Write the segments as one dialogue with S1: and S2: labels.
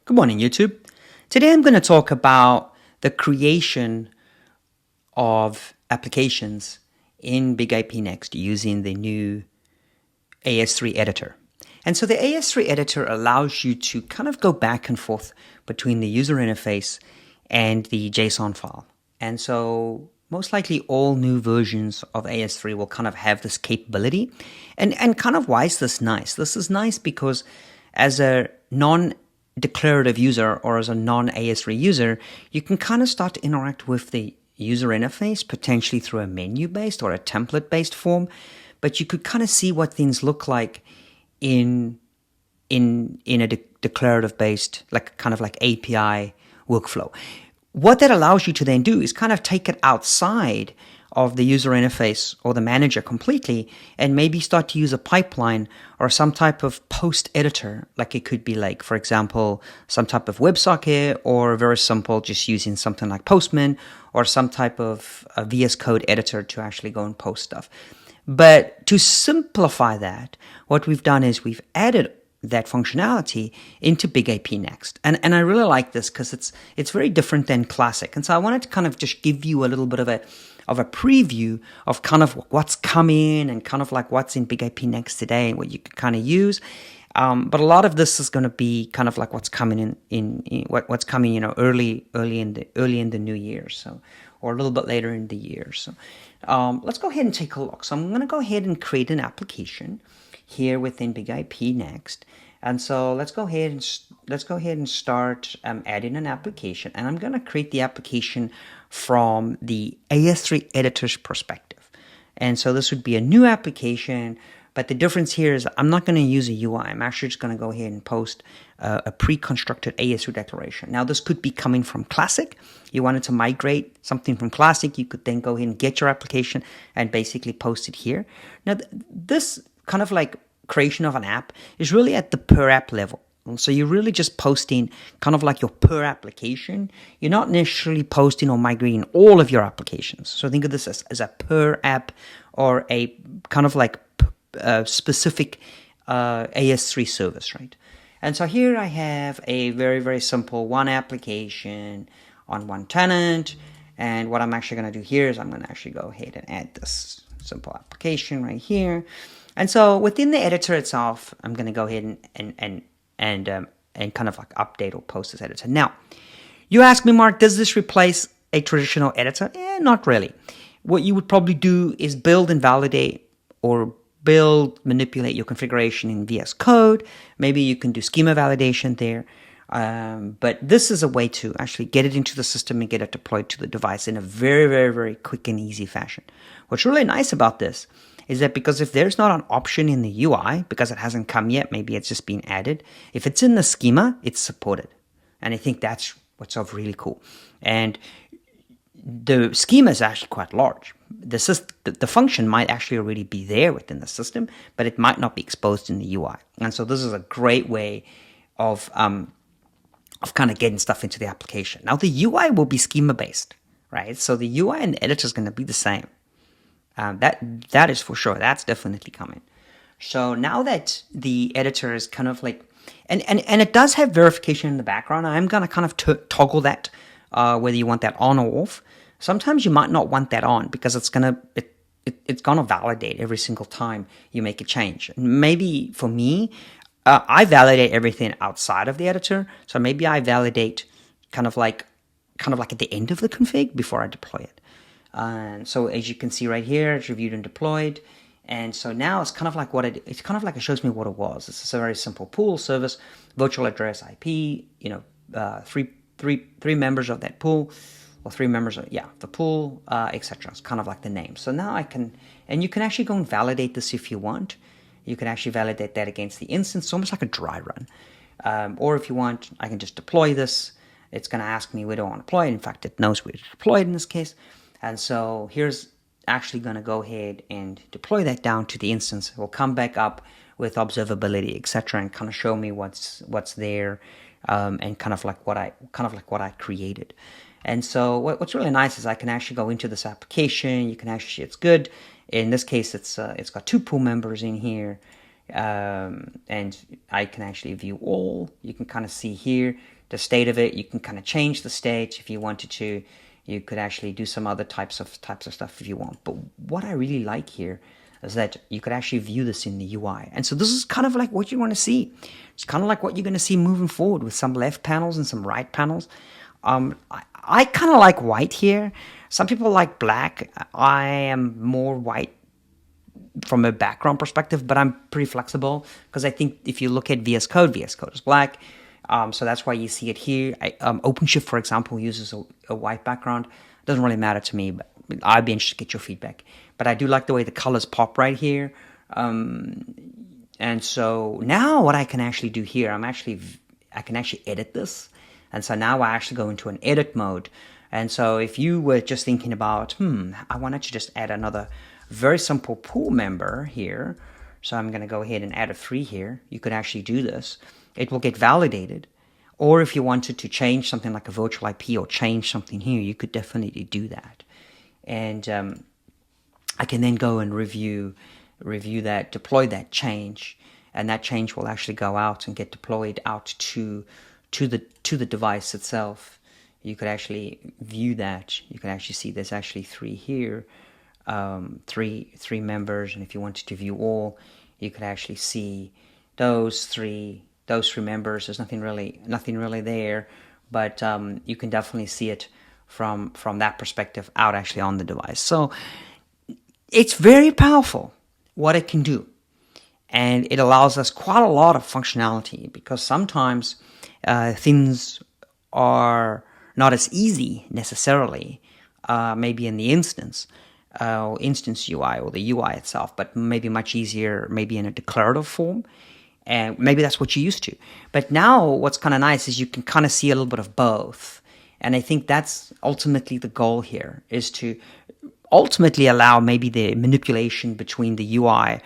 S1: Good morning, YouTube. Today I'm going to talk about the creation of applications in BigIP Next using the new AS3 editor. And so the AS3 editor allows you to kind of go back and forth between the user interface and the JSON file. And so most likely all new versions of AS3 will kind of have this capability. And kind of why is this nice? This is nice because as a non-declarative user or as a non-AS3 user, you can kind of start to interact with the user interface potentially through a menu-based or a template-based form, but you could kind of see what things look like in a declarative-based, like kind of like API workflow. What that allows you to then do is kind of take it outside of the user interface or the manager completely and maybe start to use a pipeline or some type of post editor. Like it could be like, for example, some type of WebSocket or very simple, just using something like Postman or some type of a VS Code editor to actually go and post stuff. But to simplify that, what we've done is we've added that functionality into BigIP Next. And I really like this because it's very different than Classic. And so I wanted to kind of just give you a little bit of a preview of kind of what's coming and kind of like what's in BigIP Next today and what you can kind of use. But a lot of this is going to be kind of like what's coming what's coming, early in the new year, so, or a little bit later in the year. So let's go ahead and take a look. So I'm going to go ahead and create an application here within BigIP Next. And so let's go ahead and start adding an application. And I'm going to create the application from the AS3 editor's perspective. And so this would be a new application. But the difference here is I'm not going to use a UI. I'm actually just going to go ahead and post a pre-constructed AS3 declaration. Now, this could be coming from Classic. You wanted to migrate something from Classic, you could then go ahead and get your application and basically post it here. Now, this kind of like creation of an app is really at the per app level. So you're really just posting kind of like your per application. You're not necessarily posting or migrating all of your applications. So think of this as a per app or a kind of like specific AS3 service, right? And so here I have a very, very simple one application on one tenant. And what I'm actually going to do here is I'm going to actually go ahead and add this simple application right here. And so within the editor itself, I'm going to go ahead and kind of like update or post this editor. Now, you ask me, Mark, does this replace a traditional editor? Not really. What you would probably do is build and validate or manipulate your configuration in VS Code. Maybe you can do schema validation there. But this is a way to actually get it into the system and get it deployed to the device in a very, very, very quick and easy fashion. What's really nice about this is that because if there's not an option in the UI, because it hasn't come yet, maybe it's just been added. If it's in the schema, it's supported. And I think that's what's so really cool. And the schema is actually quite large. The function might actually already be there within the system, but it might not be exposed in the UI. And so this is a great way of kind of getting stuff into the application. Now the UI will be schema based, right? So the UI and the editor is going to be the same. That is for sure. That's definitely coming. So now that the editor is kind of like, and it does have verification in the background. I'm going to kind of toggle that, whether you want that on or off. Sometimes you might not want that on because it's gonna validate every single time you make a change. Maybe for me, I validate everything outside of the editor. So maybe I validate kind of like at the end of the config before I deploy it. And so as you can see right here, it's reviewed and deployed. And so now it's kind of like it shows me what it was. This is a very simple pool service, virtual address IP, three members of that pool, or three members of, the pool, etc. It's kind of like the name. So now you can actually go and validate this if you want. You can actually validate that against the instance, almost like a dry run. Or if you want, I can just deploy this. It's going to ask me where do I want to deploy it. In fact, it knows where to deploy it in this case. And so here's actually going to go ahead and deploy that down to the instance. It will come back up with observability, etc., and kind of show me what's there, and kind of like what I created. And so what's really nice is I can actually go into this application. You can actually see it's good. In this case, it's got two pool members in here. and I can actually view all. You can kind of see here the state of it. You can kind of change the state if you wanted to. You could actually do some other types of stuff if you want. But what I really like here is that you could actually view this in the UI. And so this is kind of like what you want to see. It's kind of like what you're going to see moving forward with some left panels and some right panels. I kind of like white here. Some people like black. I am more white from a background perspective, but I'm pretty flexible because I think if you look at VS Code is black. So that's why you see it here. OpenShift, for example, uses a white background. It doesn't really matter to me, but I'd be interested to get your feedback. But I do like the way the colors pop right here. And so now what I can actually do here, I can actually edit this. And so now I actually go into an edit mode. And so if you were just thinking about, I wanted to just add another very simple pool member here. So I'm going to go ahead and add a 3 here. You could actually do this. It will get validated. Or if you wanted to change something like a virtual IP or change something here, you could definitely do that. And I can then go and review that, deploy that change, and that change will actually go out and get deployed out to the device itself. You could actually view that. You can actually see there's actually 3 here, three members, and if you wanted to view all, you could actually see those three members. There's nothing really there, but you can definitely see it from that perspective out actually on the device. So it's very powerful what it can do, and it allows us quite a lot of functionality because sometimes things are not as easy necessarily, maybe in the instance UI or the UI itself, but maybe much easier maybe in a declarative form. And maybe that's what you're used to. But now what's kind of nice is you can kind of see a little bit of both. And I think that's ultimately the goal here, is to ultimately allow maybe the manipulation between the UI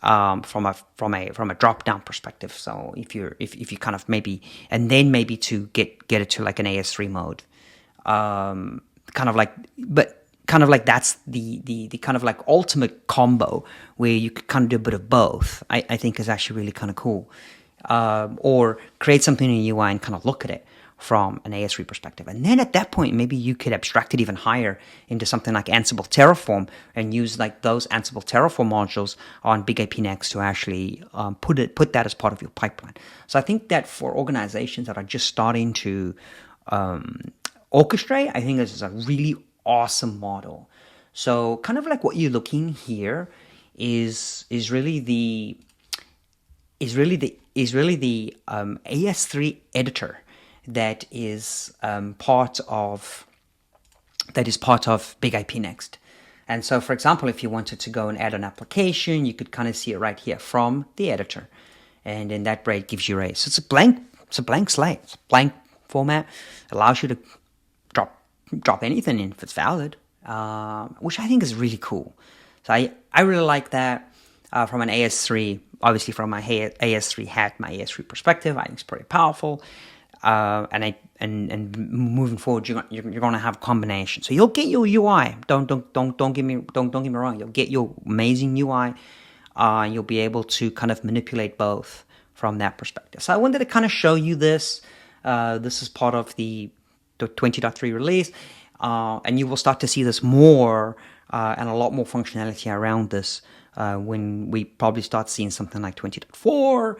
S1: from a drop down perspective. So if you kind of maybe, and then maybe to get it to like an AS3 mode, kind of like that's the kind of like ultimate combo where you could kind of do a bit of both. I think is actually really kind of cool. Or create something in UI and kind of look at it from an AS3 perspective. And then at that point, maybe you could abstract it even higher into something like Ansible Terraform and use like those Ansible Terraform modules on BigIP Next to actually put that as part of your pipeline. So I think that for organizations that are just starting to orchestrate, I think this is a really awesome model. So kind of like what you're looking here is really the AS3 editor that is part of BigIP Next. And so, for example, if you wanted to go and add an application, you could kind of see it right here from the editor, and in that way, it gives you so it's a blank slate, it's a blank format, allows you to drop anything in if it's valid, which I think is really cool. So I really like that from an AS3. Obviously, from my AS3 hat, my AS3 perspective, I think it's pretty powerful. And moving forward, you're going to have a combination. So you'll get your UI. Don't get me wrong. You'll get your amazing UI. You'll be able to kind of manipulate both from that perspective. So I wanted to kind of show you this. This is part of the 20.3 release, and you will start to see this more and a lot more functionality around this when we probably start seeing something like 20.4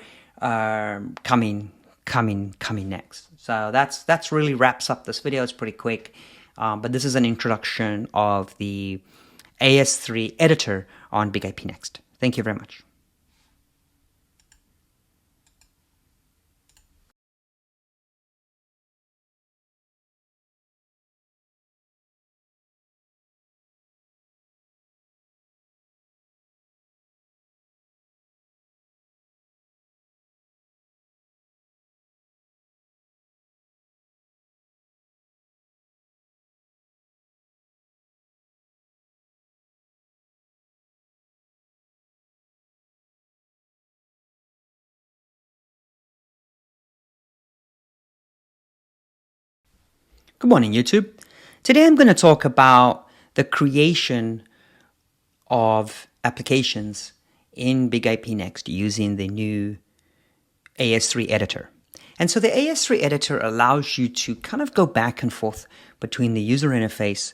S1: coming next. So that's really wraps up this video. It's pretty quick, but this is an introduction of the AS3 editor on BigIP Next. Thank you very much. Good morning, YouTube. Today I'm going to talk about the creation of applications in BigIP Next using the new AS3 editor. And so the AS3 editor allows you to kind of go back and forth between the user interface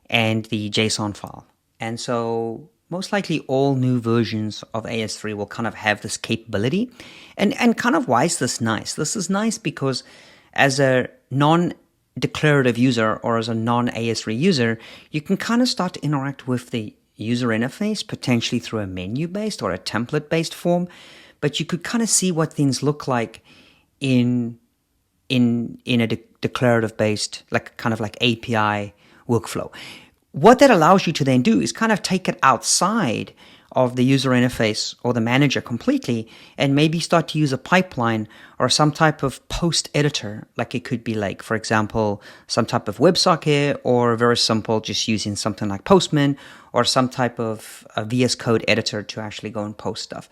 S1: and the JSON file. And so most likely all new versions of AS3 will kind of have this capability. And kind of why is this nice? This is nice because as a non-declarative user or as a non-AS3 user, you can kind of start to interact with the user interface potentially through a menu-based or a template-based form. But you could kind of see what things look like in a declarative based, like kind of like API workflow. What that allows you to then do is kind of take it outside of the user interface or the manager completely and maybe start to use a pipeline or some type of post editor. Like it could be like, for example, some type of WebSocket, or very simple, just using something like Postman or some type of a VS Code editor to actually go and post stuff.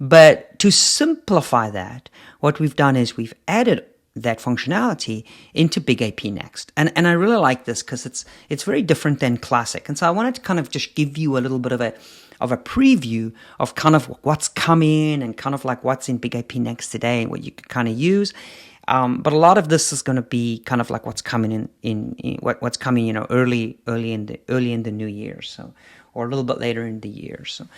S1: But to simplify that, what we've done is we've added that functionality into BigIP Next. And I really like this because it's very different than Classic. And so I wanted to kind of just give you a little bit of a preview of kind of what's coming and kind of like what's in BigIP Next today and what you can kind of use. But a lot of this is going to be kind of like what's coming what's coming, early in the new year. So, or a little bit later in the year. So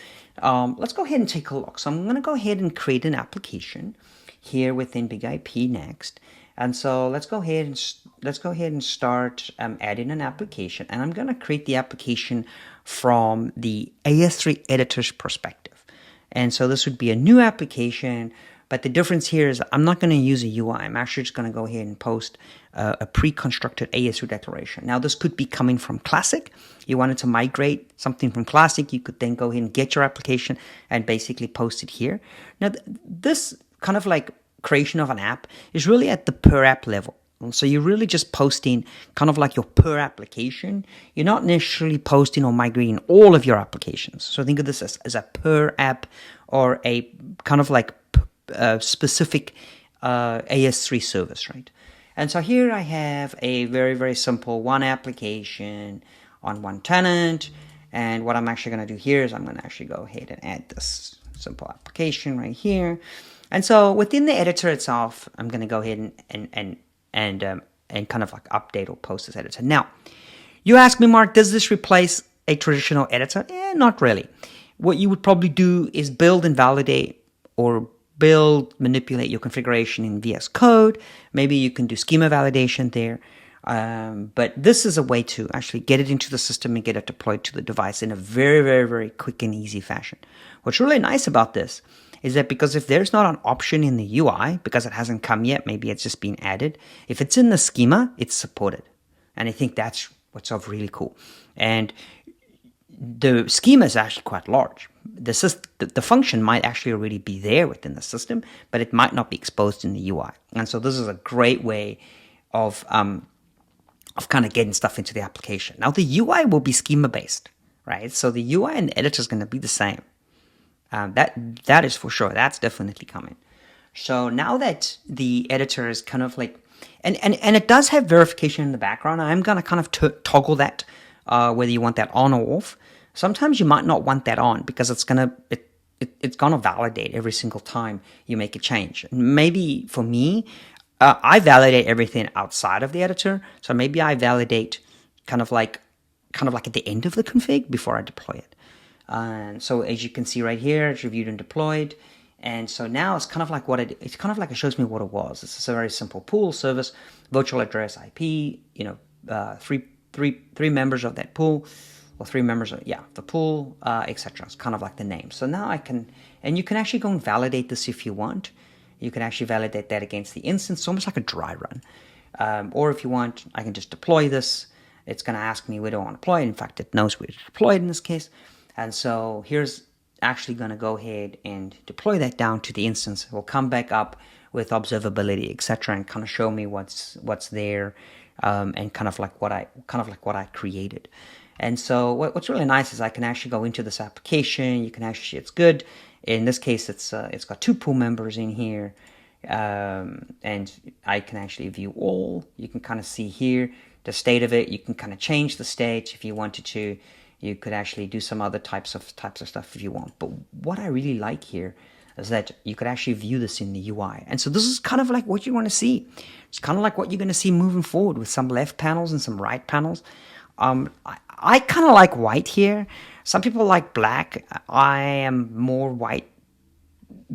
S1: let's go ahead and take a look. So I'm going to go ahead and create an application here within BigIP Next. And so let's go ahead and start adding an application. And I'm going to create the application from the AS3 editor's perspective. And so this would be a new application. But the difference here is I'm not going to use a UI. I'm actually just going to go ahead and post a pre-constructed AS3 declaration. Now, this could be coming from Classic. You wanted to migrate something from Classic, you could then go ahead and get your application and basically post it here. Now, this kind of like creation of an app is really at the per app level. So you're really just posting kind of like your per application. You're not necessarily posting or migrating all of your applications. So think of this as a per app or a kind of like specific AS3 service, right? And so here I have a very, very simple one application on one tenant. And what I'm actually going to do here is I'm going to actually go ahead and add this simple application right here. And so within the editor itself, I'm going to go ahead and kind of like update or post this editor. Now, you ask me, Mark, does this replace a traditional editor? Not really. What you would probably do is build and validate or manipulate your configuration in VS Code. Maybe you can do schema validation there. But this is a way to actually get it into the system and get it deployed to the device in a very, very, very quick and easy fashion. What's really nice about this is that because if there's not an option in the UI, because it hasn't come yet, maybe it's just been added. If it's in the schema, it's supported. And I think that's what's really cool. And the schema is actually quite large. The function might actually already be there within the system, but it might not be exposed in the UI. And so this is a great way of kind of getting stuff into the application. Now the UI will be schema based, right? So the UI and the editor is going to be the same. That is for sure. That's definitely coming. So now that the editor is kind of like, and it does have verification in the background. I'm going to kind of toggle that, whether you want that on or off. Sometimes you might not want that on because it's gonna validate every single time you make a change. Maybe for me, I validate everything outside of the editor. So maybe I validate kind of like at the end of the config before I deploy it. And so as you can see right here, it's reviewed and deployed. And so now it's kind of like it shows me what it was. It's a very simple pool service, virtual address IP, three members of that pool, or three members of, the pool, etc. It's kind of like the name. So now you can actually go and validate this if you want. You can actually validate that against the instance, almost like a dry run. Or if you want, I can just deploy this. It's going to ask me where do I want to deploy it. In fact, it knows where to deploy it in this case. And so here's actually going to go ahead and deploy that down to the instance. It will come back up with observability, etc., and kind of show me what's there, and kind of like what I created. And so what's really nice is I can actually go into this application. You can actually, it's good. In this case, it's got two pool members in here, and I can actually view all. You can kind of see here the state of it. You can kind of change the state if you wanted to. You could actually do some other types of stuff if you want. But what I really like here is that you could actually view this in the UI. And so this is kind of like what you want to see. It's kind of like what you're going to see moving forward with some left panels and some right panels. I kind of like white here. Some people like black. I am more white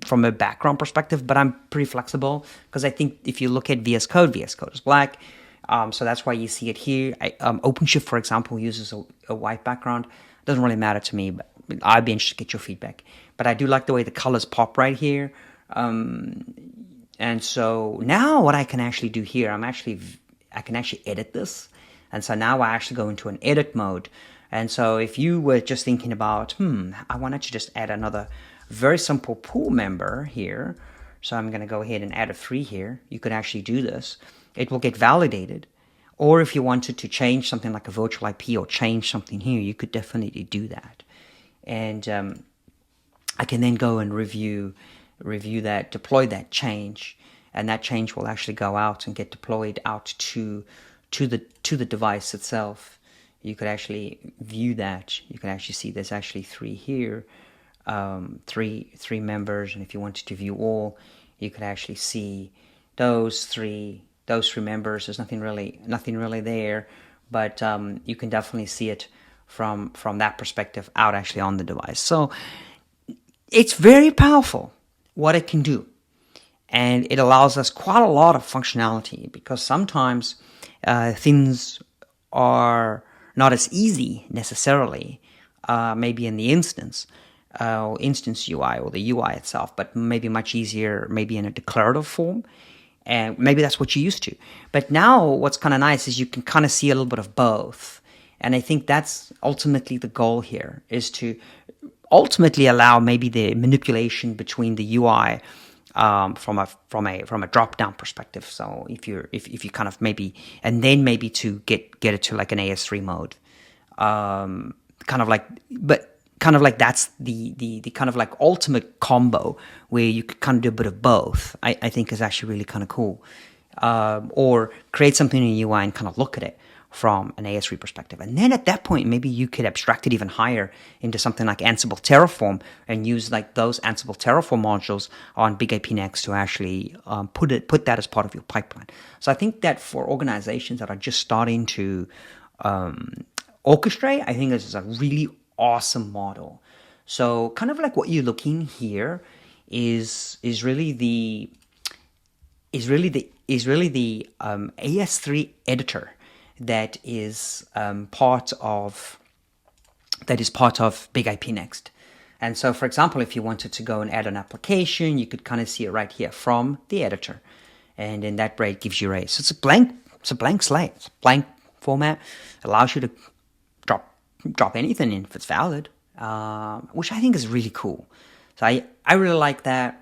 S1: from a background perspective, but I'm pretty flexible because I think if you look at VS Code is black. So that's why you see it here. OpenShift, for example, uses a white background. It doesn't really matter to me, but I'd be interested to get your feedback. But I do like the way the colors pop right here. And so now what I can actually do here, I can actually edit this. And so now I actually go into an edit mode. And so if you were just thinking about, I wanted to just add another very simple pool member here. So I'm going to go ahead and add a 3 here. You could actually do this. It will get validated. Or if you wanted to change something like a virtual IP or change something here, you could definitely do that. And I can then go and review that, deploy that change, and that change will actually go out and get deployed out to the device itself. You could actually view that. You can actually see there's actually 3 here, three members, and if you wanted to view all, you could actually see those three members. There's nothing really there, but you can definitely see it from that perspective out actually on the device. So it's very powerful what it can do, and it allows us quite a lot of functionality, because sometimes things are not as easy necessarily, maybe in the instance UI or the UI itself, but maybe much easier maybe in a declarative form. And maybe that's what you're used to. But now what's kind of nice is you can kind of see a little bit of both. And I think that's ultimately the goal here, is to ultimately allow maybe the manipulation between the UI from a drop-down perspective. So if you kind of maybe, and then maybe to get it to like an AS3 mode, kind of like that's the kind of like ultimate combo where you could kind of do a bit of both. I think is actually really kind of cool. Or create something in UI and kind of look at it from an AS3 perspective. And then at that point, maybe you could abstract it even higher into something like Ansible Terraform and use like those Ansible Terraform modules on BigIP Next to actually put that as part of your pipeline. So I think that for organizations that are just starting to orchestrate, I think this is a really awesome model. So kind of like what you're looking here is really the AS3 editor that is part of BigIP Next. And so, for example, if you wanted to go and add an application, you could kind of see it right here from the editor, and then that break gives you so it's a blank slate, it's a blank format, allows you to drop anything in if it's valid, which I think is really cool. So I really like that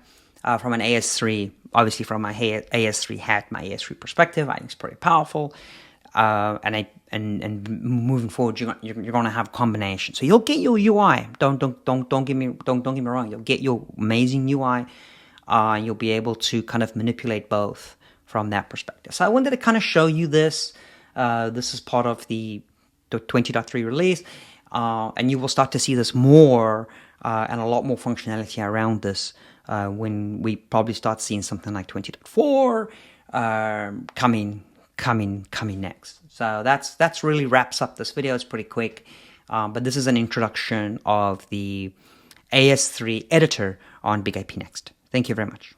S1: from an AS3, obviously from my AS3 hat, my AS3 perspective. I think it's pretty powerful. And moving forward, you're going to have combinations. So you'll get your UI. Don't get me wrong. You'll get your amazing UI. You'll be able to kind of manipulate both from that perspective. So I wanted to kind of show you this. This is part of the 20.3 release, and you will start to see this more and a lot more functionality around this when we probably start seeing something like 20.4 coming next. So that's really wraps up this video. It's pretty quick, but this is an introduction of the AS3 editor on BigIP Next. Thank you very much.